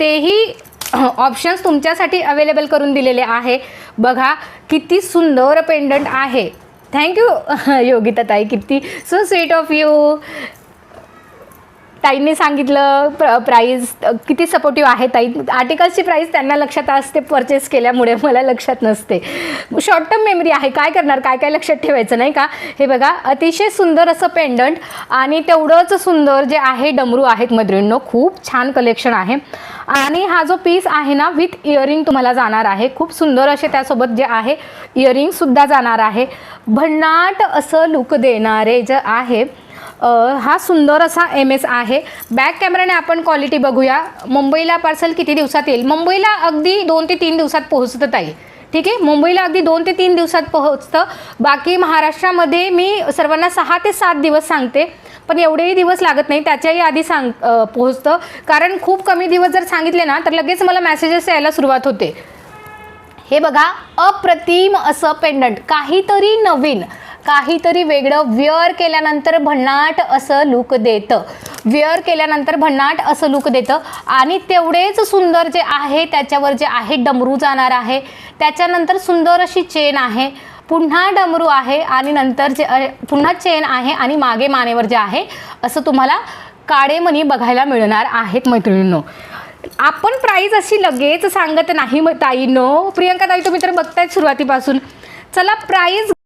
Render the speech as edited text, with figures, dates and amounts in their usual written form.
तेही ऑप्शन्स तुमच्यासाठी अवेलेबल करून दिलेले आहे. बघा किती सुंदर पेंडंट आहे. थँक्यू योगिता ताई, किती सो स्वीट ऑफ यू. ताईंनी सांगितलं प्राईस किती सपोर्टिव्ह आहे ताई. आर्टिकल्सची प्राईस त्यांना लक्षात असते परचेस केल्यामुळे, मला लक्षात नसते. शॉर्ट टर्म मेमरी आहे, काय करणार, काय काय लक्षात ठेवायचं नाही का. हे बघा अतिशय सुंदर असं पेंडंट आणि तेवढंच सुंदर जे आहे डमरू आहेत मैत्रिणींनो. खूप छान कलेक्शन आहे. आणि हा जो पीस आहे ना विथ इयरिंग तुम्हाला जाणार आहे. खूप सुंदर असे त्यासोबत जे आहे इयरिंगसुद्धा जाणार आहे. भन्नाट असं लुक देणारे जे आहे. हा सुंदर असा MS आहे. बॅक कॅमेराने आपण क्वालिटी बघूया. मुंबईला पार्सल किती दिवसात येईल? मुंबईला अगदी 2 ते 3 दिवसात पोहोचतं ताई. ठीक आहे, मुंबईला अगदी 2 ते 3 दिवसात पोहोचतं. बाकी महाराष्ट्रामध्ये मी सर्वांना 6 ते 7 दिवस सांगते, पण एवढेही दिवस लागत नाही, त्याच्याही आधी पोहोचतं. कारण खूप कमी दिवस जर सांगितले ना तर लगेच मला मेसेजेस यायला सुरुवात होते. हे बघा अप्रतिम असं पेंडंट, काहीतरी नवीन, काहीतरी वेगळं. वेअर केल्यानंतर भन्नाट असं लुक देतं. वेअर केल्यानंतर भन्नाट असं लुक देतं. आणि तेवढेच सुंदर जे आहे त्याच्यावर जे आहे डमरू जाणार आहे. त्याच्यानंतर सुंदर अशी चेन आहे, पुन्हा डमरू आहे आणि नंतर जे पुन्हा चेन आहे आणि मागे मानेवर जे आहे असं तुम्हाला काळेमणी बघायला मिळणार आहेत मैत्रिणींनो. आपण प्राईज अशी लगेच सांगत नाही ताईंनो. प्रियंका ताई तुम्ही तर बघतायत सुरुवातीपासून. चला प्राईज